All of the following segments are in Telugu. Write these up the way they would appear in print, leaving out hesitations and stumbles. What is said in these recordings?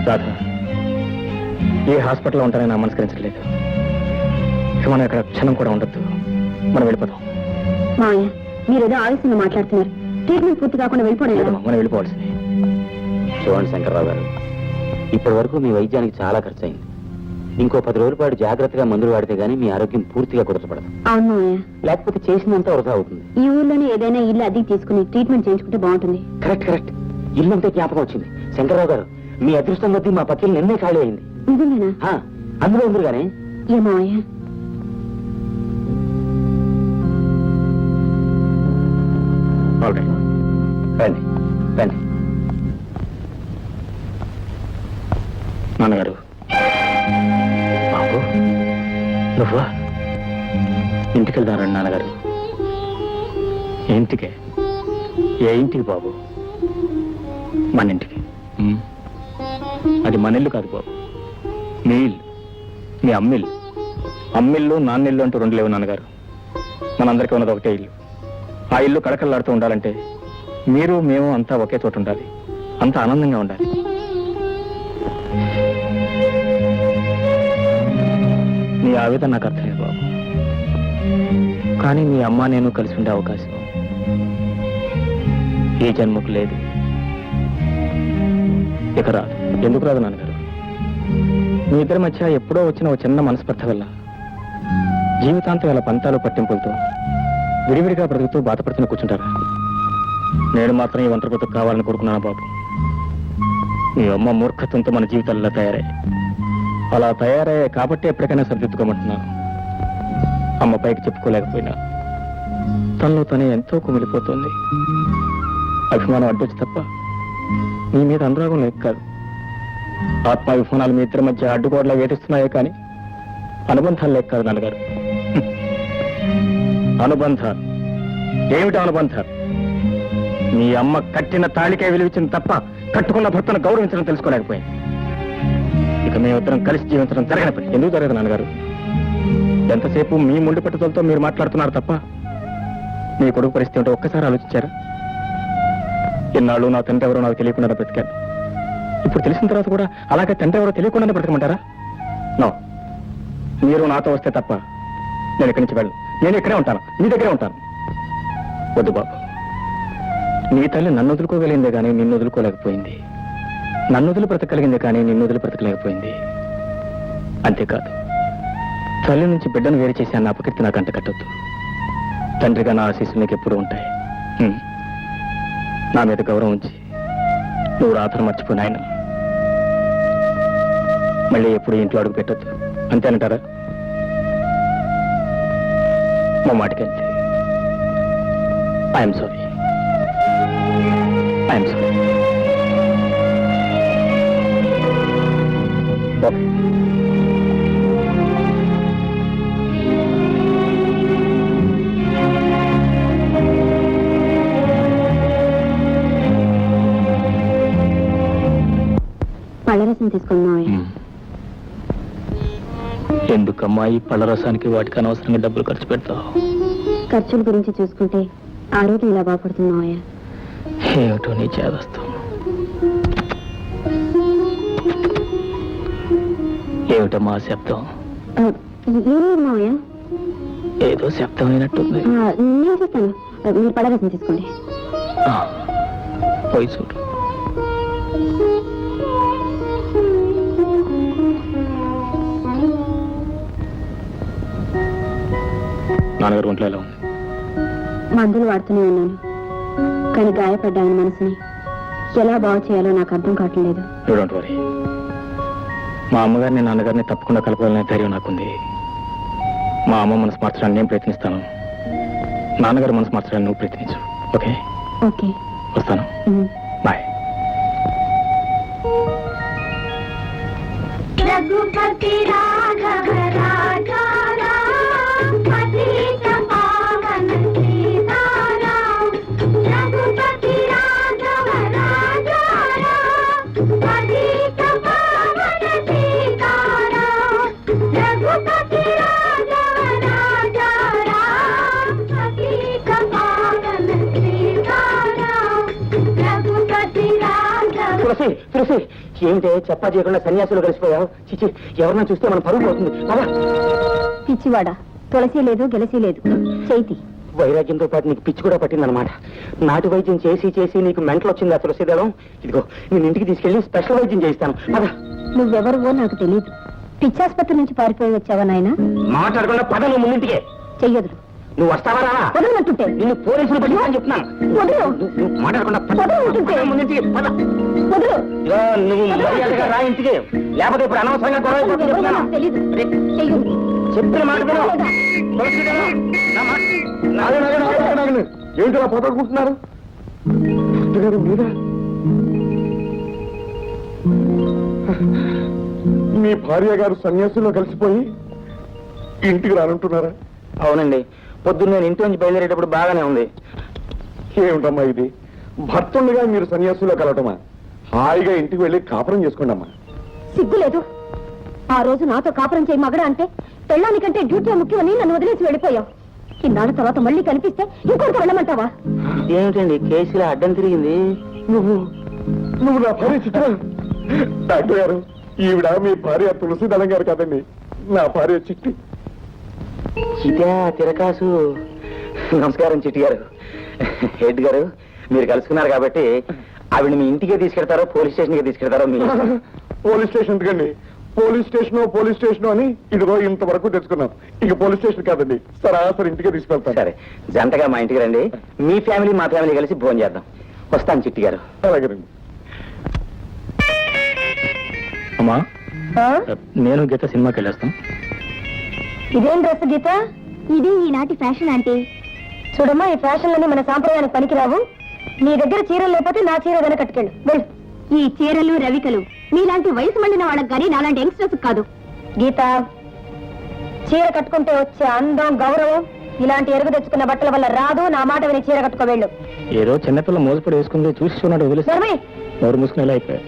రాధ, ఏ హాస్పిటల్లో ఉంటానని నా మనస్కరించట్లేదు. మనం ఇక్కడ క్షణం కూడా ఉండొద్దు. మనం వెళ్ళిపోతాం. మావయ్య, మీరేదో ఆవేశంగా మాట్లాడుతున్నారు. ట్రీట్మెంట్ పూర్తి కాకుండా వెళ్ళిపోవడం. మనం వెళ్ళిపోవాల్సింది. చూడండి శంకర్రావు గారు, ఇప్పటి వరకు మీ వైద్యానికి చాలా ఖర్చు అయింది. ఇంకో 10 రోజుల పాటు జాగ్రత్తగా మందులు వాడితే గానీ మీ ఆరోగ్యం పూర్తిగా కుదరపడదు. అవును మావయ్య, లేకపోతే చేసినంత వృధా అవుతుంది. ఈ ఊర్లోనే ఏదైనా ఇల్లు అద్దెకి తీసుకుని ట్రీట్మెంట్ చేయించుకుంటే బాగుంటుంది. Correct correct. ఇల్లు అంతే జ్ఞాపకం వచ్చింది. శంకర్రావు గారు, మీ అదృష్టం కొద్దీ మా పక్కన నిన్నే ఖాళీ అయింది. నిజమేనా? అందులో ఉంది కానీ. ఏ మావయ్య? రండి రండి. నాన్నగారు, బాబు నువ్వా? ఇంటికి వెళ్దారండి నాన్నగారు. ఇంటికే? ఏ ఇంటికి బాబు? మన ఇంటికి. అది మన ఇల్లు కాదు బాబు, మీ ఇల్లు, మీ అమ్మిల్లు. అమ్మిల్లు నాన్నిల్లు అంటూ 2 లేవు నాన్నగారు. మనందరికీ ఉన్నది ఒకటే ఇల్లు. ఆ ఇల్లు కడకల్లాడుతూ ఉండాలంటే మీరు మేము అంతా ఒకే చోట ఉండాలి. అంత ఆనందంగా ఉండాలి. నీ ఆవేదన నాకు అర్థమైంది బాబు. కానీ మీ అమ్మ నేను కలిసి ఉండే అవకాశం ఈ జన్మకు లేదు. ఇక రాదు. ఎందుకు రాదు నాన్నగారు? మీ ఇద్దరి మధ్య ఎప్పుడో వచ్చిన ఒక చిన్న మనస్పర్ధ వల్ల జీవితాంతం ఇలా పంతాలు పట్టింపులతో విడివిడిగా బ్రతుకుతూ బాధపడుతున్న కూర్చుంటారా? నేను మాత్రం ఈ ఒంటరి బ్రతుకు కావాలని కోరుకున్నాను బాబు. మీ అమ్మ మూర్ఖత్వంతో మన జీవితాల్లో తయారయ్యాయి. అలా తయారయ్యాయి కాబట్టి ఎప్పటికైనా సరిదిద్దుకోమంటున్నాను. అమ్మ పైకి చెప్పుకోలేకపోయినా తనలో తనే ఎంతో కుమిలిపోతుంది. అభిమానం అడ్డొచ్చి తప్ప మీ మీద అనురాగం లేక కాదు. ఆత్మాభిమానాలు మీ ఇద్దరి మధ్య అడ్డుగోడలా వేధిస్తున్నాయే కానీ అనుబంధాలు లేక కాదు నాన్నగారు. అనుబంధాలు ఏమిటి? అనుబంధాలు మీ అమ్మ కట్టిన తాళికే విలువించింది తప్ప కట్టుకున్న భర్తను గౌరవించడం తెలుసుకోలేకపోయింది. ఇక మేమిద్దరం కలిసి జీవించడం జరగని పని. ఎందుకు జరగదు నాన్నగారు? ఎంతసేపు మీ ముండి పట్టుదలతో మీరు మాట్లాడుతున్నారు తప్ప మీ కొడుకు పరిస్థితి ఉంటే ఒక్కసారి ఆలోచించారా? ఎన్నాళ్ళు నా తండ్రి ఎవరో నాకు తెలియకుండా బ్రతికాను. ఇప్పుడు తెలిసిన తర్వాత కూడా అలాగే తండ్రి ఎవరో తెలియకుండానే బ్రతకమంటారా? నో, మీరు నాతో వస్తే తప్ప నేను ఇక్కడి నుంచి వెళ్ళను. నేను ఇక్కడే ఉంటాను, మీ దగ్గరే ఉంటాను. వద్దు బాబు, నీ తల్లి నన్ను వదులుకోగలిగిందే కానీ నిన్ను వదులుకోలేకపోయింది. నన్ను వదిలి బ్రతకగలిగిందే కానీ నిన్ను వదిలి బ్రతకలేకపోయింది. అంతేకాదు, తల్లి నుంచి బిడ్డను వేరు చేసి అన్న అపకీర్తి నాకు అంట కట్టొద్దు. తండ్రిగా నా ఆశీస్సులు నీకు ఎప్పుడూ ఉంటాయి. నా మీద గౌరవం ఉంచి నువ్వు రాత్రి మర్చిపోయిన ఆయన మళ్ళీ ఎప్పుడు ఇంట్లో అడుగు పెట్టొద్దు. అంతేనంటారా? మా మాటకంతే. I'm sorry. I'm sorry. Okay. పళ్ళరసం తీసుకున్నావా? ఎందుకమ్మా ఈ పళ్ళ రసానికి వాటికి అనవసరంగా డబ్బులు ఖర్చు పెడతావు? ఖర్చుల గురించి చూసుకుంటే ఆరోగ్యం ఇలా బాగుపడుతున్నావా? ఏమిటో నీ చేదస్తాం. ఏమిటమ్మా శబ్దం? మావయ్య, ఏదో శబ్దం అయినట్టుంది. నేను చేస్తాను, మీరు పళ్ళరసం తీసుకోండి. పోయి చూడు. నాన్నగారు ఒంట్లో ఎలా ఉంది? మందులు వాడుతూనే ఉన్నాను, కానీ గాయపడ్డాను. మనసుని ఎలా బాగు చేయాలో నాకు అర్థం కావట్లేదు. Don't worry. మా అమ్మగారిని నాన్నగారిని తప్పకుండా కలపాలనే ధైర్యం నాకుంది. మా అమ్మ మనసు మార్చడానికి నేను ప్రయత్నిస్తాను. నాన్నగారు మనసు మార్చడానికి నువ్వు ప్రయత్నించు. ఓకే? ఓకే, వస్తాను. బాయ్. రఘుపతి రాఘవ రాజా రామ్ పతిత పావన సీతారాం. రఘుపతి రాఘవ రాజా రామ్ పతిత పావన సీతారాం. రఘుపతి రాఘవ రాజా రామ్ పతిత పావన సీతారాం. రఘుపతి రాఘవ. తులసి ఏమిటే చెప్పా చేయకుండా సన్యాసులు కలిసిపోయావు. చిచి, ఎవరన్నా చూస్తే మన పరువు పోతుంది. కదా పిచ్చివాడా, తులసి లేదు గెలసి లేదు. చేతి వైరాగ్యంతో పాటు నీకు పిచ్చి కూడా పట్టిందనమాట. నాటు వైద్యం చేసి చేసి నీకు మెంటలు వచ్చిందా తులసిదళం? ఇదిగో నేను ఇంటికి తీసుకెళ్లి స్పెషల్ వైద్యం చేయిస్తాను. పద. నువ్వెవరువో నాకు తెలియదు. పిచ్చాసుపత్రి నుంచి పారిపోయి వచ్చావా నాయన? మాట్లాడకుండా పద, నువ్వు ముందుంటికే. చెయ్యదు. నువ్వు వస్తావా రావా? వదలమంటుంటే నిన్ను పోలీసులు పట్టి అని చెప్తున్నాను. వదలు. నువ్వు మాట్లాడకుండా పద. వదలమంటుంటే. పద ముందుంటికి పద. వదలు. ఇదిగో నువ్వు మర్యాదగా రా ఇంటికి, లేకపోతే ఇప్పుడు అనవసరంగా గొడవ అయిపోతుంది నువ్వెవరో చెప్తున్నాను. నాకు తెలీదు. అరే, చెయ్యదు. చెప్పిన మాట విను. తులసిదళం, నా మాట. ఏమిటి అలా పోతాడుకుంటున్నారు? మీరా? మీ భార్య గారు సన్యాసుల్లో కలిసిపోయి ఇంటికి రానంటున్నారా? అవునండి, పొద్దున్న నేను ఇంటి నుంచి బయలుదేరేటప్పుడు బాగానే ఉంది. ఏమిటమ్మా ఇది? భర్తుండగా మీరు సన్యాసుల్లో కలవటమా? హాయిగా ఇంటికి వెళ్ళి కాపురం చేసుకోండి అమ్మా. సిగ్గులేదు. ఆ రోజు నాతో కాపురం చేయి మగడ అంటే పెళ్ళానికంటే డ్యూటీ ముఖ్యమని నన్ను వదిలేసి వెళ్ళిపోయావు. ఇన్నాళ్ళ తర్వాత మళ్ళీ కనిపిస్తే ఇంకొకటి వెళ్ళమంటావా? ఏమిటండి కేసులో అడ్డం తిరిగింది? నువ్వు నా భార్య చిత్ర. డాక్టర్ గారు, ఈవిడ మీ భార్య తులసిదళం గారు కాదండి, నా భార్య చిట్టి. చిటా తిరకాసు. నమస్కారం చిట్టి గారు. హెడ్ గారు, మీరు కలుసుకున్నారు కాబట్టి ఆవిడ మీ ఇంటికే తీసుకెళ్తారో పోలీస్ స్టేషన్కి తీసుకెళ్తారో మీ పోలీస్ స్టేషన్ ఎందుకండి? పోలీస్ స్టేషన్ అని ఇదిగో ఇంతవరకు తెచ్చుకున్నాం. ఇక పోలీస్ స్టేషన్ కాదండి, సరాసరి ఇంటికే తీసుకెళ్తాను. సరే, జంటగా మా ఇంటికి రండి. మీ ఫ్యామిలీ మా ఫ్యామిలీ కలిసి భోజనం చేద్దాం. వస్తాను చిట్టి గారు. అలాగేనండి. అమ్మా, ఆ? నేను గీత సినిమాకి వెళ్ళేస్తాం. ఇదేం డ్రెస్ గీత? ఇది ఈనాటి ఫ్యాషన్ ఆంటీ. చూడమ్మా, ఈ ఫ్యాషన్లన్నీ మన సాంప్రదాయానికి పనికిరావు. నీ దగ్గర చీరలు లేకపోతే నా చీర ఏదైనా కట్టుకెళ్ళు. వెళ్ళు. ఈ చీరలు రవికలు నీలాంటి వయసు మండిన వాళ్ళకి కానీ నాలాంటి యంగ్స్టర్స్ కాదు. గీత, చీర కట్టుకుంటే వచ్చే అందం గౌరవం ఇలాంటి ఎరుగు తెచ్చుకున్న బట్టల వల్ల రాదు. నా మాట విని చీర కట్టుకో వెళ్ళు. ఏదో చిన్నపిల్ల మోసపడి వేసుకుంది చూసి చూడడు వదిలేసి ధర్మే, నోరు మూసుకుని ఎలా అయిపోయాయి.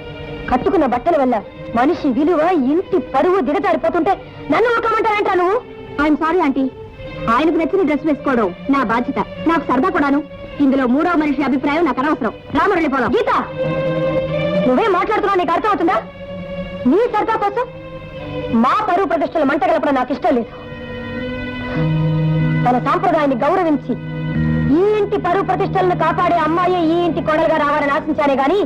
కట్టుకున్న బట్టల వల్ల మనిషి విలువ ఇంటి పరువు దిగజారిపోతుంటే నన్ను ఊరుకోమంటారంటా నువ్వు? ఐఎమ్ సారీ ఆంటీ, ఆయనకు నచ్చిన డ్రెస్ వేసుకోవడం నా బాధ్యత, నాకు సరదా కూడాను. ఇందులో మూడవ మనిషి అభిప్రాయం నాకు అనవసరం. రామరెళ్ళిపోదాం. గీత, నువ్వే మాట్లాడుతున్నావు, నీకు అర్థం అవుతుందా? నీ సరదా కోసం మా పరువు ప్రతిష్టలు మంటగలపడం నాకు ఇష్టం లేదు. తన సాంప్రదాయాన్ని గౌరవించి ఈ ఇంటి పరువు ప్రతిష్టలను కాపాడే అమ్మాయి ఈ ఇంటి కోడలుగా రావాలని ఆశించానే గాని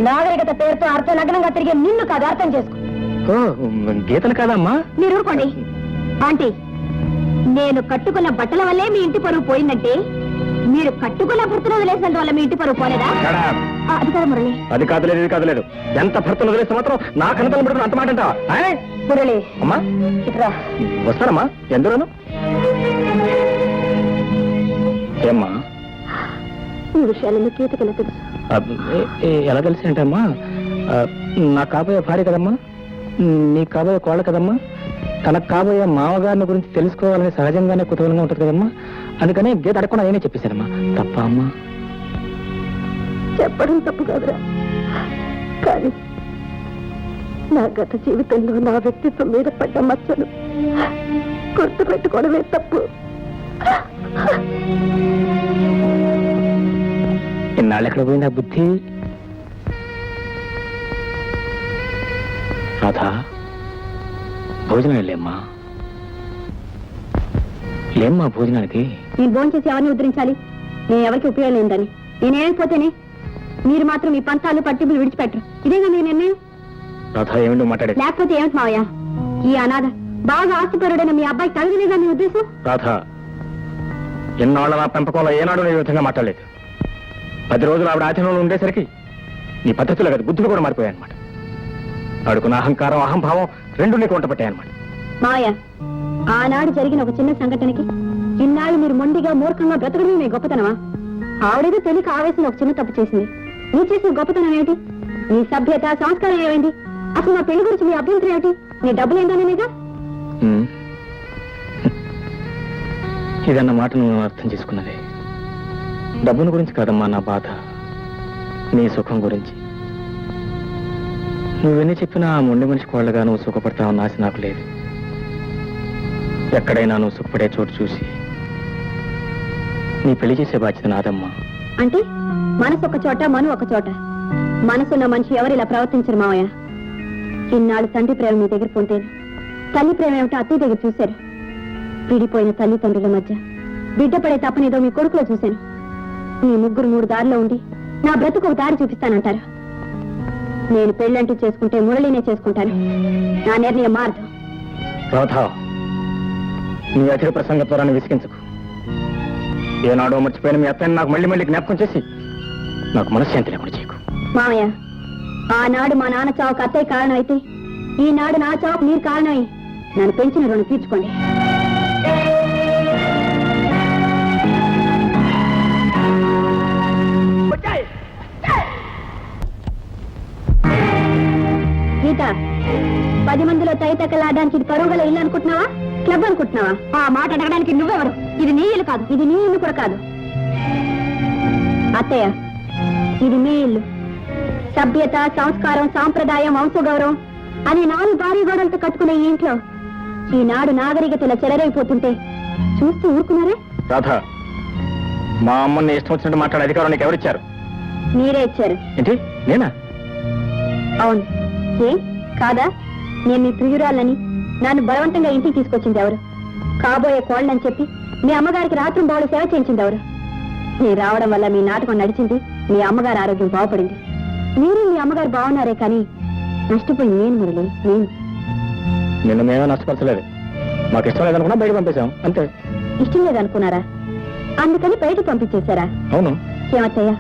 నాగరికత పేరుతో అర్థనగ్నంగా తిరిగే నిన్ను కాదు. అర్థం చేసుకో. గీతలు కాదమ్మా. మీరు ఊరుకోండి. ఆంటీ, నేను కట్టుకున్న బట్టల వల్లే మీ ఇంటి పరువు పోయిందంటే మీరు కట్టుకున్న భర్తను వదిలేసినంత వల్ల మీ ఇంటి పరువు పోలేదా? అది కాదు మురళి. అది కాదులేదు, ఇది కాదులేదు. ఎంత భర్తలు వదిలేస్తే మాత్రం నా కనతలు పెట్టుకుని అంత మాట అంటావా? మురళి, అమ్మా ఇట్రా. వస్తానమ్మా. ఎందులోను? ఏమ్మా? ఈ విషయాలన్నీ గీతకి ఎలా తెలుసు? ఎలా తెలిసి అంటే అమ్మా, నా కాబోయే భార్య కదమ్మా, నీ కాబోయే కోళ్ళ కదమ్మా. తనకు కాబోయే మామగారిని గురించి తెలుసుకోవాలని సహజంగానే కుతూహలంగా ఉంటుంది కదమ్మా. అందుకని గీత అడగకుండా నేనే చెప్పేశానమ్మా. తప్ప అమ్మా? చెప్పడం తప్పు కాదురా, కానీ నా గత జీవితంలో నా వ్యక్తిత్వం మీద పడ్డ మచ్చలు గుర్తు పెట్టుకోవడమే తప్పు. ఇన్నాళ్ళు ఎక్కడ పోయింది ఆ బుద్ధి? రాధా, భోజనం వెళ్ళేమ్మా. లేమ్మా భోజనానికి. నేను భోజనం చేసి ఎవరిని ఉద్ధరించాలి? నేను ఎవరికి ఉపయోగం లేదని నేనేమైపోతేనే మీరు మాత్రం మీ పంతాలు పట్టింపులు విడిచిపెట్టరు. ఇదేగా మీ నిర్ణయం? రాధా, ఏమిటో మాట్లాడేది? లేకపోతే ఏమిటి మావయ్య, ఈ అనాథ బాగా ఆస్తిపరుడైన మీ అబ్బాయి తగలేదా మీ ఉద్దేశం? రాధా, ఎన్నాళ్ళ నా పెంపకంలో ఏనాడు నీ విధంగా మాట్లాడలేదు. 10 రోజులు ఆవిడ ఆచరణలో ఉండేసరికి నీ పద్ధతులు కదా బుద్ధులు కూడా మారిపోయాయి అనమాట. ఆవిడకున్న అహంకారం అహంభావం రెండు నీకు వంట పట్టాయన్నమాట. మావయ్య, ఆనాడు జరిగిన ఒక చిన్న సంఘటనకి ఇన్నాళ్ళు మీరు మొండిగా మూర్ఖంగా బ్రతకడమే మీ గొప్పతనమా? ఆవిడేదో తెలియక ఆవేశంలో ఒక చిన్న తప్పు చేసింది. నీ చేసిన గొప్పతనం ఏమిటి? నీ సభ్యత సంస్కారం ఏమైంది? అసలు నా పెళ్లి గురించి మీ అభ్యంతరం ఏమిటి? నీ డబ్బులు ఏంటనేగా? ఇదన్న మాట నువ్వు అర్థం చేసుకున్నది. డబ్బును గురించి కాదమ్మా నా బాధ, నీ సుఖం గురించి. నువ్వెన్ని చెప్పినా ఆ మొండి మనిషి కోళ్ళగా నువ్వు సుఖపడతావన్న ఆశ నాకు లేదు. ఎక్కడైనా నువ్వు సుఖపడే చోటు చూసి నీ పెళ్లి చేసే బాధ్యత నాదమ్మా. అంటే మనసు ఒక చోట, మను ఒక చోట. మనసున్న మనిషి ఎవరు ఇలా ప్రవర్తించరు మావయ్య. ఇన్నాళ్ళు తండ్రి ప్రేమ మీ దగ్గర పొందేను, తల్లి ప్రేమ ఏమిటో అత్తయ్య దగ్గర చూశారు. విడిపోయిన తల్లిదండ్రుల మధ్య బిడ్డ పడే తప్పనేదో మీ కొడుకులో చూశాను. మీ ముగ్గురు 3 దారిలో ఉండి నా బ్రతుకు ఒక దారి చూపిస్తానంటారు. నేను పెళ్ళంటూ చేసుకుంటే మురళినే చేసుకుంటాను. నా నిర్ణయం మారదు. రాధా, నీ అధిక ప్రసంగ త్వరాన్ని విసిగించకు. ఏనాడో మర్చిపోయిన మీ అత్తయ్యని నాకు మళ్ళీ మళ్ళీ జ్ఞాపకం చేసి నాకు మనశ్శాంతి లేకుండా చేయకు. మామయ్య, ఆనాడు మా నాన్న చావుకు అత్తయ్య కారణం అయితే ఈనాడు నా చావుకు మీరు కారణమై నన్ను పెంచిన రుణం తీర్చుకోండి. గీత, 10 మందిలో తైతక్కలాడడానికి ఇది పరువు గల ఇల్లు అనుకుంటున్నావా, క్లబ్ అనుకుంటున్నావా? ఆ మాట అడగడానికి నువ్వెవరు? ఇది నీ ఇల్లు కాదు, ఇది నీ ఇల్లు కూడా కాదు. అత్తయ్య, ఇది మీ ఇల్లు. సభ్యత, సంస్కారం, సాంప్రదాయం, వంశగౌరవం అని 4 భారీ గోడలతో కట్టుకునే ఈ ఇంట్లో ఈనాడు నాగరికతల చెలరైపోతుంటే చూస్తూ ఊరుకున్నారే? రాధా, మా అమ్మని ఇష్టం వచ్చినట్టు మాట్లాడే అధికారం నీకు ఎవరిచ్చారు? మీరే ఇచ్చారు. ఏంటి, నేనా? అవును. ఏ కాదా? నేను మీ ప్రియురాలని నన్ను బలవంతంగా ఇంటికి తీసుకొచ్చింది ఎవరు? కాబోయే కోళ్ళని చెప్పి మీ అమ్మగారికి రాత్రి బావులు సేవ చేయించింది ఎవరు? నేను రావడం వల్ల మీ నాటకం నడిచింది, మీ అమ్మగారి ఆరోగ్యం బాగుపడింది. మీరు మీ అమ్మగారు బాగున్నారే కానీ నష్టపోయి నేను మురళి, నేను. నిన్ను మేమే నష్టపరచలేదు. మాకు ఇష్టం లేదనుకున్నా బయట పంపేశాం, అంతే. ఇష్టం లేదనుకున్నారా? అందుకని బయటకు పంపించేశారా? అవును. ఏమత్తయ్య,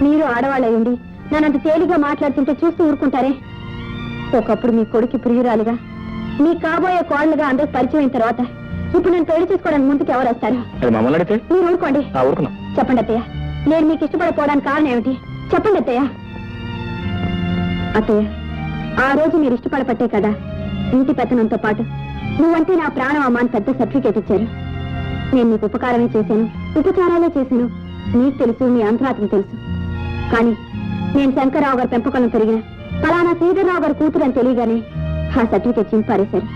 మీరు ఆడవాళ్ళయ్యండి నన్నంత తేలిగా మాట్లాడుతుంటే చూస్తూ ఊరుకుంటారే? ఒకప్పుడు మీ కొడుకు ప్రియురాలుగా, మీ కాబోయే కోళ్ళుగా అందరికి పరిచయం అయిన తర్వాత ఇప్పుడు నేను పెళ్లి చేసుకోవడానికి ముందుకు ఎవరు వస్తారు? అది మమ్మల్ని అడిగితే మీరు ఊరుకోండి. ఊరుకున్నాం. చెప్పండి అత్తయ్య, నేను మీకు ఇష్టపడకపోవడానికి కారణం ఏమిటి? చెప్పండి అత్తయ్య. అత్తయ్య, ఆ రోజు మీరు ఇష్టపడపట్టే కదా ఇంటి పెత్తనంతో పాటు నువ్వంటే నా ప్రాణం అమ్మ అని పెద్ద సర్టిఫికేట్ ఇచ్చారు. నేను మీకు ఉపకారమే చేశాను, ఉపచారాలే చేశాను. మీకు తెలుసు, మీ అంతరాత్మ తెలుసు. కానీ నేను శంకర్రావు గారి పెంపకంలో పెరిగిన ఫలానా శ్రీధర్రావు గారి కూతురు అని తెలియగానే ఆ సర్టిఫికేట్ చింపారేశారు.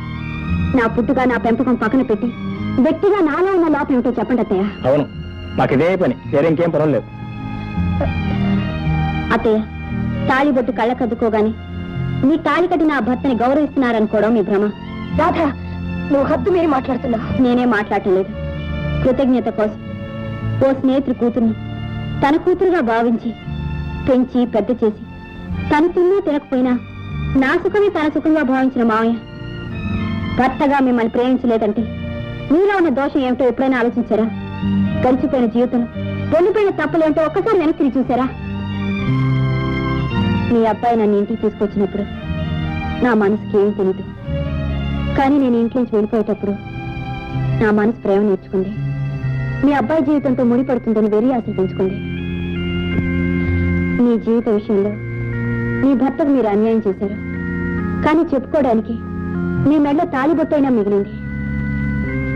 నా పుట్టుగా నా పెంపకం పక్కన పెట్టి వ్యక్తిగా నాలో ఉన్న లోపం ఏమిటో చెప్పండి అత్తయ్య. అవును, మాకు ఇదే పని, వేరే ఇంకేం పర్వాలేదు. అత్తయ్య, తాళిబొట్టు కళ్ళకద్దుకోగాని మీ తాళి కట్టి నా భర్తని గౌరవిస్తున్నారనుకోవడం మీ భ్రమ. రాధా, నువ్వు హద్దు మీరు మాట్లాడుతున్నా. నేనే మాట్లాడలేదు. కృతజ్ఞత కోసం ఓ స్నేహితుడు కూతుర్ని తన కూతురుగా భావించి పెంచి పెద్ద చేసి తను తిన్నా తినకపోయినా నా సుఖమే తన సుఖంగా భావించిన మావయ్య భర్తగా మిమ్మల్ని ప్రేమించలేదంటే మీలో ఉన్న దోషం ఏమిటో ఎప్పుడైనా ఆలోచించారా? గడిచిపోయిన జీవితం, వెళ్ళిపోయిన తప్పులేంటో ఒక్కసారి వెనక్కి చూసారా? మీ అబ్బాయి నన్ను ఇంటికి తీసుకొచ్చినప్పుడు నా మనసుకి ఏమీ తెలీదు. కానీ నేను ఇంట్లోంచి వెళ్ళిపోయేటప్పుడు నా మనసు ప్రేమ నేర్చుకుంది. మీ అబ్బాయి జీవితంతో ముడిపడుతుందని వెరీ ఆశలు పెంచుకుంది. మీ జీవిత విషయంలో మీ భర్తకు మీరు అన్యాయం చేశారు. కానీ చెప్పుకోవడానికి మీ మెడలో తాళిబొట్టైనా మిగిలింది.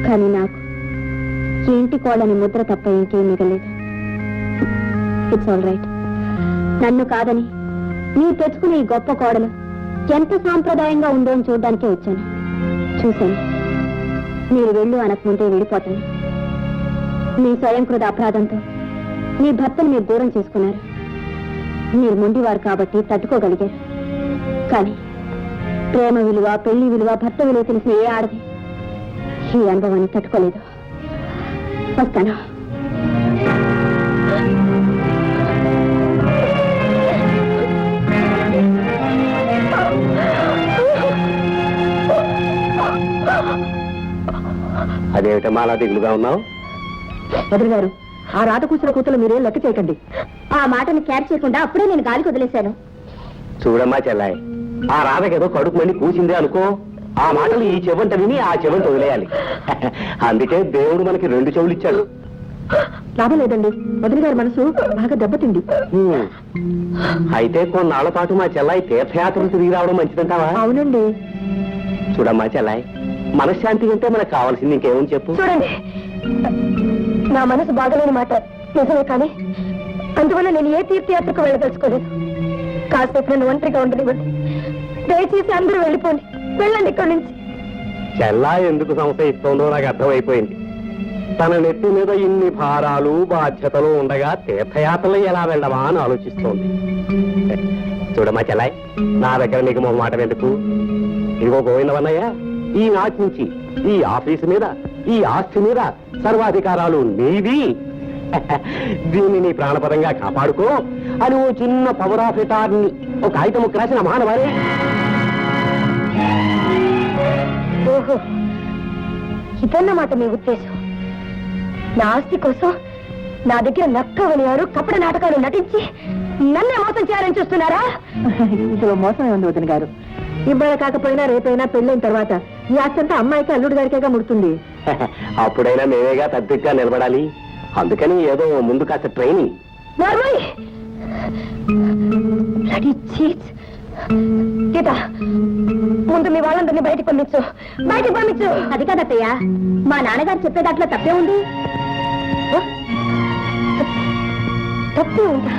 కానీ నాకు ఈ ఇంటి కోళ్ళని ముద్ర తప్ప ఇంకేం మిగలేదు. It's all right. నన్ను కాదని మీరు తెచ్చుకునే ఈ గొప్ప కోడలు ఎంత సాంప్రదాయంగా ఉందో అని చూడడానికే వచ్చాను. చూశాను. మీరు వెళ్ళు అనకముందే వెళ్ళిపోతాను. మీ స్వయంకృత అపరాధంతో మీ భర్తను మీరు దూరం చేసుకున్నారు. మీరు మొండివారు కాబట్టి తట్టుకోగలిగారు. కానీ ప్రేమ విలువ, పెళ్లి విలువ, భర్త విలువ తెలిసిన ఏ ఆడది ఈ అనుభవాన్ని తట్టుకోలేదు. వస్తాను. అదేమిటమ్మా అలా దిగులుగా ఉన్నావు? వదిలి గారు, ఆ రాత కూర్చున్న కూతురు మీరేం లెక్క చేయకండి. ఆ మాటని క్యార్ చేయకుండా అప్పుడే నేను గాలికి వదిలేశాను. చూడమ్మా చెల్లాయి, ఆ రాధకేదో కడుపు మండి కూసిందే అనుకో, ఆ మాటలు ఈ చెవంట విని ఆ చెవంట వదిలేయాలి. అందుకే దేవుడు మనకి 2 చెవులు ఇచ్చాడు. లాభం లేదండి, వదిలి గారి మనసు బాగా దెబ్బతింది. అయితే కొన్నాళ్ల పాటు మా చెల్లాయి తీర్థయాత్రలు తిరిగి రావడం మంచిదంటావా? అవునండి. చూడమ్మా చెల్లాయి, మనశ్శాంతి అంటే మనకు కావాల్సింది ఇంకేమని చెప్పు. చూడండి, నా మనసు బాగలేని మాట నిజమే, కానీ అందువల్ల నేను ఏ తీర్థయాత్రకు వెళ్ళదలుచుకోలేదు. కాసేపు నన్ను ఒంటరిగా ఉండనివ్వండి. దయచేసి అందరూ వెళ్ళిపోండి, వెళ్ళండి ఇక్కడి నుంచి. చెల్లా ఎందుకు సంశయిస్తోందో నాకు అర్థమైపోయింది. తన నెత్తి మీద ఇన్ని భారాలు బాధ్యతలు ఉండగా తీర్థయాత్రలు ఎలా వెళ్ళవా అని ఆలోచిస్తోంది. చూడమ్మా చెల్లాయ్, నా దగ్గర నీకు మొహ మాట ఎందుకు? ఇదిగో గోవిందవన్నయ్య, ఈనాటి నుంచి ఈ ఆఫీసు మీద, ఈ ఆస్తి మీద సర్వాధికారాలు నీవి. దీన్ని నీ ప్రాణపరంగా కాపాడుకో అని ఓ చిన్న పవర్ ఆఫ్ అటార్నీ ఒక కాగితం రాసిన మహానవారే. ఓహో, ఇదన్నమాట మీ ఉద్దేశం. నా ఆస్తి కోసం నా దగ్గర నక్కవని వారు కపట నాటకాలు నటించి నన్నే మోసం చేయాలని చూస్తున్నారా? ఇందులో మోసం ఉంది వదిన గారు. ఇవాళ కాకపోయినా రేపైనా పెళ్ళైన తర్వాత ఈ ఆస్తి అంతా అమ్మాయికి అల్లుడి గారికేగా ముడుతుంది. అప్పుడైనా మేమేగా తద్దిగ్గా నిలబడాలి. అందుకని ఏదో ముందు కాస్త ట్రైనింగ్. గీత, ముందు మీ వాళ్ళందరినీ బయటికి పంపించు. బయటికి పంపించు. అది కాదత్తయ్య, మా నాన్నగారు చెప్పే దాంట్లో తప్పే ఉంది. తప్పే ఉందా?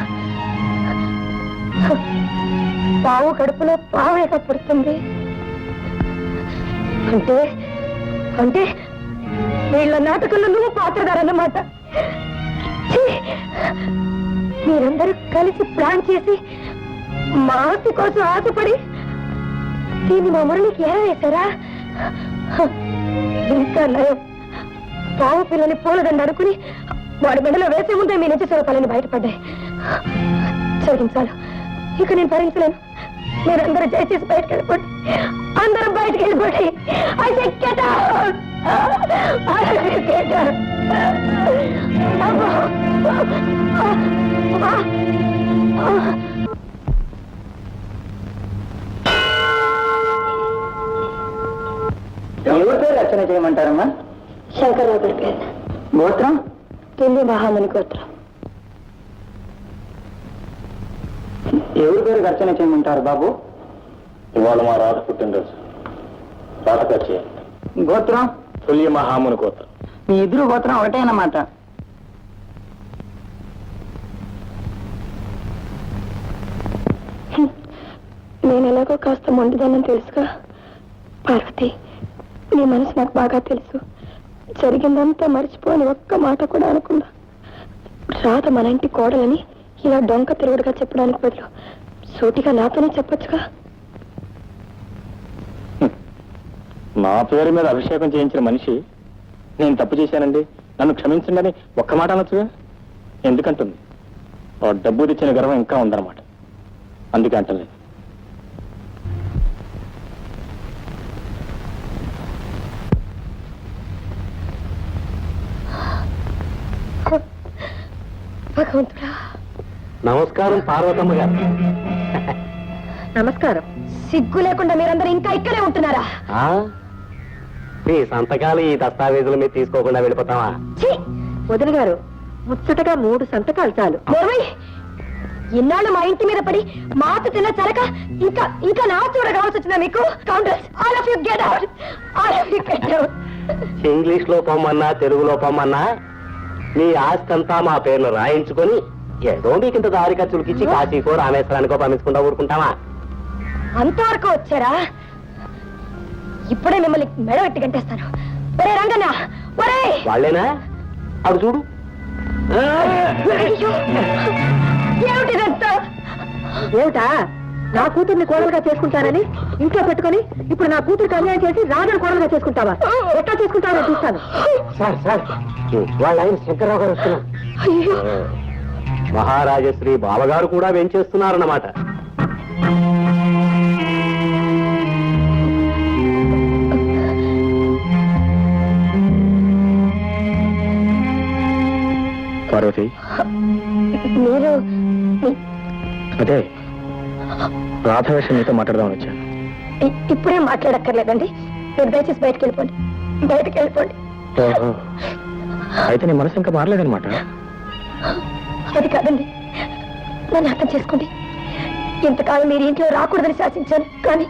పావు కడుపులో పావు పడుతుంది అంటే అంటే వీళ్ళ నాటకంలో నువ్వు పాత్రదారన్నమాట. మీరందరూ కలిసి ప్లాన్ చేసి మా ఆస్తి కోసం ఆశపడి దీన్ని మా మురళికి ఎలా వేశారా? ఇంకా నయం, పావు పిల్లని పూలదండ అనుకుని వాడి మెడలో వేసే ముందే మీ నుంచి స్వరూపాలని బయటపడ్డాయి. చదివించాలి, ఇక నేను భరించలేను. మీరందరూ దయచేసి బయటకు వెళ్ళిపోండి. అందరూ బయటకు వెళ్ళిపోండి. I said get out. Get out. ఎవరి పేరు రచన చేయమంటారమ్మా? శంకర్రావు గారి పేరు. గోత్రం? కింది మహాముని గోత్రం. ఎవరి పేరు రచన చేయమంటారు బాబు? ఇవాళ మా రాత పుట్టినరోజు. రాత చేయాలి. గోత్రం? తుల్య మహాముని గోత్రం. మీ ఇద్దరు గోత్రం ఒకటే అన్నమాట. నేను ఎలాగో కాస్త మొండిదానని తెలుసుగా. పార్వతి, నీ మనసు నాకు బాగా తెలుసు. జరిగిందంతా మర్చిపోని ఒక్క మాట కూడా అనుకున్నా. రాత మన ఇంటి కోడలని ఇలా డొంక తిరుగుడుగా చెప్పడానికి బదులు సూటిగా నాతోనే చెప్పొచ్చుగా. నా పేరు మీద అభిషేకం చేయించిన మనిషి నేను తప్పు చేశానండి, నన్ను క్షమించండి అని ఒక్క మాట అనొచ్చుగా. ఎందుకంటుంది? ఆ డబ్బు తెచ్చిన గర్వం ఇంకా ఉందన్నమాట. అందుకే అంటలేదు. భగవంతుడా. నమస్కారం పార్వతమ్మ గారు. నమస్కారం. సిగ్గు లేకుండా మీరందరూ ఇంకా ఇక్కడే ఉంటున్నారా? మీ సంతకాలు ఈ దస్తావేజుల మీద తీసుకోకుండా వెళ్ళిపోతావా? వదిన గారు, ముచ్చటగా 3 సంతకాలు చాలు. ఇన్నాళ్ళు మా ఇంటి మీద పడి మాత తిన్న చరక ఇంకా ఇంకా నా చూడ కావాల్సి వచ్చిందా మీకు? Counters, all of you get out. All of you get out. English లో పొమ్మన్నా తెలుగులో పొమ్మన్నా మీ ఆస్తి అంతా మా పేర్లు రాయించుకొని ఏదో మీకింత దారి ఖర్చులకిచ్చి కాశీకో రామేశ్వరానికో పంపించుకుంటా ఊరుకుంటావా? అంతవరకు వచ్చారా? ఇప్పుడే మిమ్మల్ని మెడ పెట్టి గంటేస్తాను. ఒరే రంగన్న, ఒరే! వాళ్ళేనా? అడు చూడు. అయ్యో! ఏమిటిదంతా? ఏమిటా? నా కూతుర్ని కోడలుగా చేసుకుంటానని ఇంట్లో పెట్టుకొని ఇప్పుడు నా కూతురికి అన్యాయం చేసి రాజుని కోడలుగా చేసుకుంటావా? ఎట్లా చేసుకుంటావో చూస్తాను. సార్ సార్, వాళ్ళ ఆయన శంకర్రావు గారు వస్తున్నారు. అయ్యో! మహారాజశ్రీ బావగారు కూడా వెంచేస్తున్నారన్నమాట. పార్వతి, మీరు అదే రాధ విషయం మీతో మాట్లాడదామని వచ్చాను. ఇప్పుడే మాట్లాడక్కర్లేదండి. మీరు దయచేసి బయటకు వెళ్ళిపోండి. బయటకు వెళ్ళిపోండి. ఓహో, అయితే నీ మనసు ఇంకా మారలేదనమాట. అది కాదండి, నన్ను అర్థం చేసుకోండి. ఇంతకాలం మీరు ఇంట్లో రాకూడదని శాసించాను, కానీ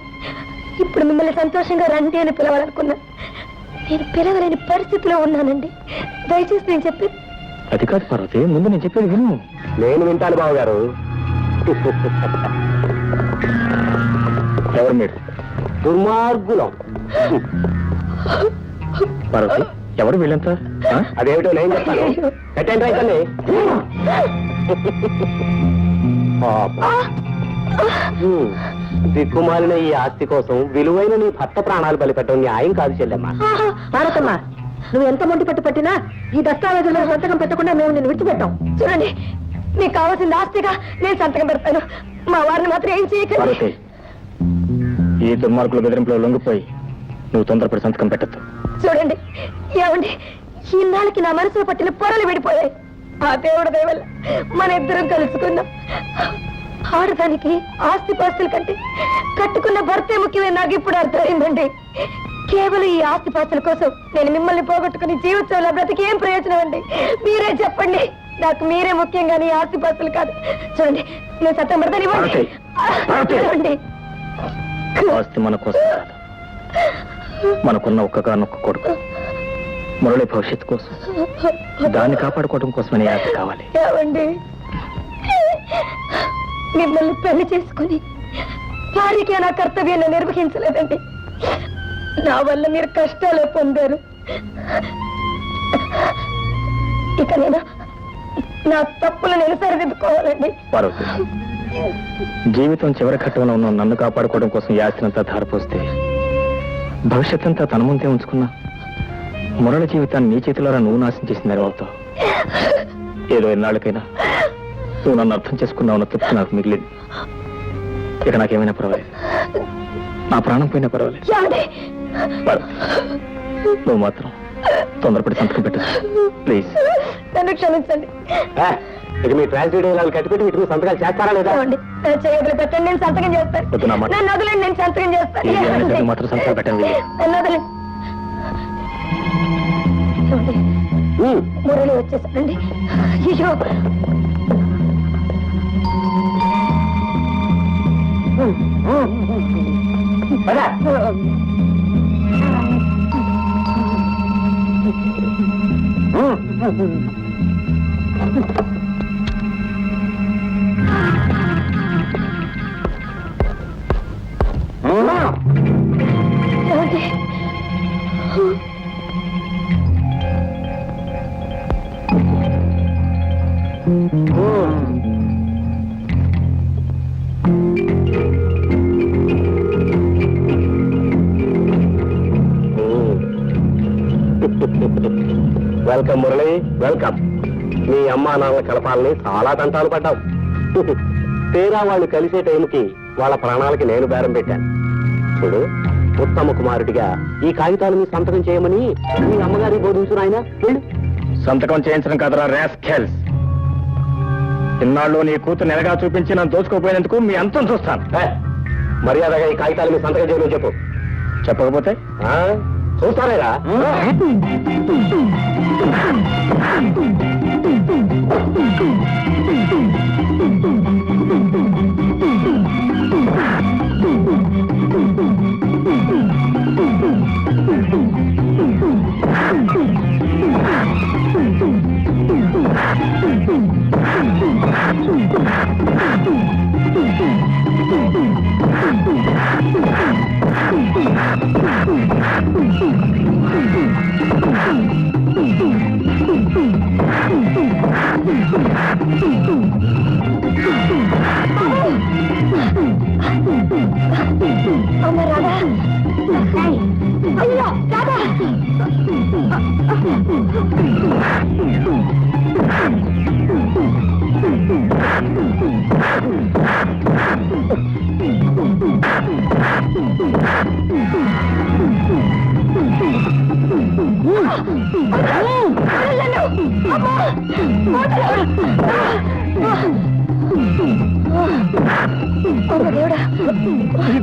ఇప్పుడు మిమ్మల్ని సంతోషంగా రండి అని పిలవాలనుకున్నాను. నేను పిలవలేని పరిస్థితిలో ఉన్నానండి. దయచేసి నేను చెప్పి. అది కాదు పార్వతి, ముందు నేను చెప్పేది విను. నేను వింటాను బావగారు. ఎవరు మీరు? దుర్మార్గులం. పార్వతి, ఎవరు వీళ్ళంతా ఆ? అదేమిటో నేను చెప్తాను కట్టండి రైతండి దిక్కుమాలిన ఈ ఆస్తి కోసం విలువైన నీ భర్త ప్రాణాలు బలిపెట్టడం న్యాయం కాదు చెల్లెమ్మా. పార్వతమ్మ, నువ్వు ఎంత మొండి పట్టు పట్టినా ఈ దస్తావేజుల్లో సంతకం పెట్టకుండా మేము నేను విడిచిపెట్టాం. చూడండి, మీకు కావాల్సిన ఆస్తిగా నేను సంతకం పెడతాను. మా వారిని మాత్రం ఏం చేయకండి. పార్వతి, ఈ దుర్మార్గుల బెదిరింపులో లొంగిపోయి నువ్వు తొందరపడి సంతకం పెట్టద్దు. చూడండి, ఏమండి, ఇన్నాళ్ళకి నా మనసులో పట్టిన పొరలు విడిపోయాయి. ఆ దేవుడి దయ వల్ల మన ఇద్దరం కలుసుకున్నాం. ఆడదానికి ఆస్తి పాస్తుల కంటే కట్టుకున్న భర్తే ముఖ్యమే నాకు ఇప్పుడు అర్థమైందండి. కేవలం ఈ ఆస్తి పాస్తుల కోసం నేను మిమ్మల్ని పోగొట్టుకుని జీవితంలో బ్రతికి ఏం ప్రయోజనం అండి? మీరే చెప్పండి. నాకు మీరే ముఖ్యం కానీ ఆస్తి పాస్తులు కాదు. చూడండి, నేను సత్యం పెడతాను. ఇవ్వండి. ఆస్తి మన కోసం కాదు, మనకున్న ఒక్కగానొక్క కొడుకు మురళి భవిష్యత్తు కోసం, దాన్ని కాపాడుకోవడం కోసమని ఆస్తి కావాలి. ఏమండి, మిమ్మల్ని పెళ్లి చేసుకుని వారికి నా కర్తవ్యాన్ని నిర్వహించలేదండి. నా వల్ల మీరు కష్టాలు పొందారు. ఇక నేను నా తప్పులు నేను సరిదిద్దుకోవాలండి. పార్వతి, జీవితం చివరి ఘట్టంలో ఉన్న నన్ను కాపాడుకోవడం కోసం ఈ ఆస్తినంతా ధారపోస్తే భవిష్యత్ అంతా తన ముందే ఉంచుకున్నా మురళి జీవితాన్ని నీ చేతిలోరా నువ్వు నాశనం చేసిన అవుతావు. ఏదో ఎన్నాళ్ళకైనా నువ్వు నన్ను అర్థం చేసుకున్నావు తృప్తి నాకు మిగిలింది. ఇక నాకేమైనా పర్వాలేదు, నా ప్రాణం పోయినా పర్వాలేదు. పార్వతి, నువ్వు మాత్రం తొందరపడి సంతకం పెట్టు ప్లీజ్. నన్ను క్షమించండి. ఇక మీ ట్రాన్స్లేట్ వాళ్ళు కట్టిపెట్టి వీటి మీద సంతకాలు చేస్తారా లేదా? చేయగలి పెట్టండి, నేను సంతకం చేస్తాను. వద్దు నా మాట. నన్ను వదలండి, నేను సంతకం చేస్తాను. నువ్వు మాత్రం సంతకం పెట్టండి. నన్ను వదలండి. చూడండి, మురళి వచ్చేసానండి. అయ్యో, ఏమండి? Welcome Murali, welcome. మీ అమ్మా నాన్నల కలపాలని చాలా తంటాలు పడ్డావు. తీరా వాళ్ళు కలిసే టైంకి వాళ్ళ ప్రాణాలకి నేను బేరం పెట్టాను. చూడు, ఉత్తమ కుమారుడిగా ఈ కాగితాలు మీ సంతకం చేయమని మీ అమ్మగారికి బోధించు నాయన. వెళ్ళు. సంతకం చేయించడం కదరా రాస్కెల్స్. ఇన్నాళ్ళు నీ కూతురు నెలగా చూపించి నన్ను దోచుకోపోయినందుకు మీ అంతం చూస్తాను. మర్యాదగా ఈ కాగితాలు మీ సంతకం చేయమని చెప్పు. చెప్పకపోతే చూస్తారేరా? అమ్మ రాధా, అయ్యో రాధా,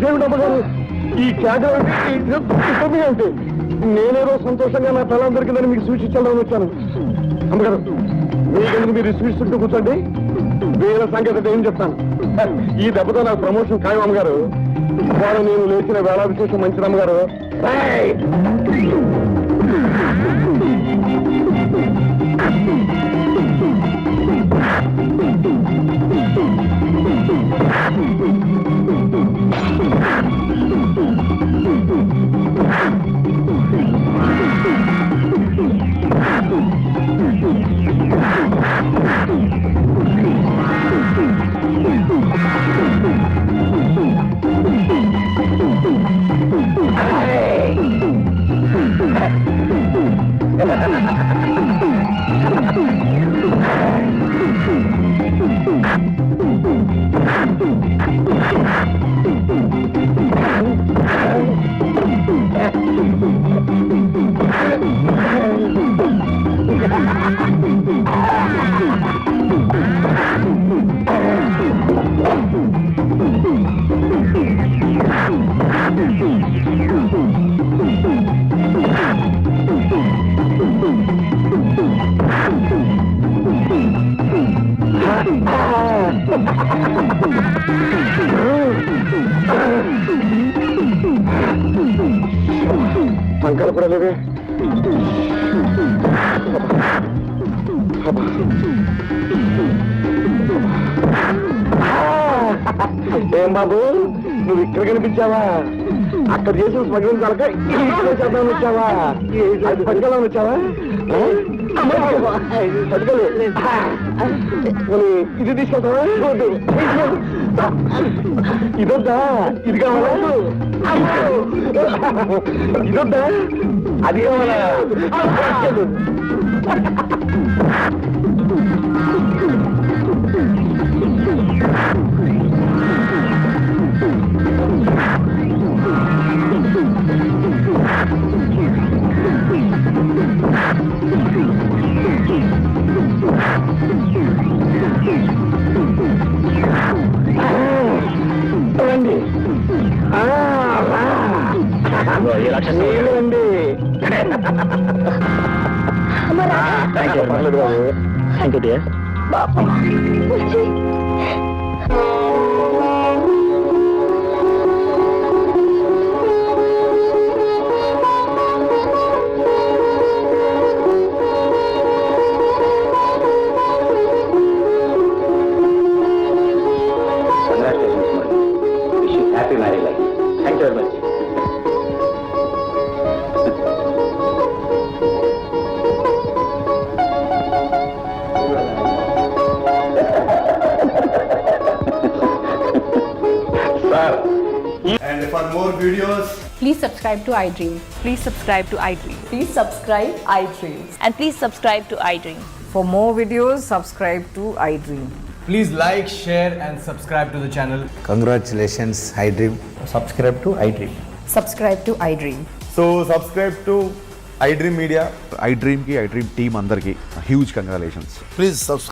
దేవుడమ్మగారు, ఈ కేక ఏమిటి? నేనేదో సంతోషంగా నా పిల్లలు దొరికిందని మీకు సూచించాలని వచ్చాను. అమ్మగారు, మీకెందుకు మీరు స్వీట్స్ చుట్టూ కూర్చోండి. వీళ్ళ సంగతి ఏం చెప్తాను. ఈ దెబ్బతో నాకు ప్రమోషన్ ఖాయం అమ్మగారు. వాళ్ళు నేను లేచిన వేళ విశేషం మంచిది అమ్మగారు. పంకలు కూడా లేవే. ఏం బాబు, నువ్వు ఇక్కడ కనిపించావా? అక్కడ చేసిన స్మగ్లింగ్ కలక చేద్దామని వచ్చావా? అది పట్టుకెళ్ళమని వచ్చావా? పట్టుకెళ్ళి ఇది తీసుకెళ్తావా? ఇదొద్దా? ఇది కావాలా? ఇదొద్దా? అది కావాలా? రండి. రండి. పర్లేదు బాబు. Thank you dear. Happy married life. Thank you very much. Sir, And for more videos, Please subscribe to iDream. Please subscribe to iDream. Please subscribe iDream. And please subscribe to iDream. For more videos, subscribe to iDream. please like, share, and subscribe to the channel. Congratulations, iDream. Subscribe to iDream. Subscribe to iDream. So subscribe to iDream Media. iDream team అందరికి హ్యూజ్ కంగ్రాచులేషన్స్. Please subscribe.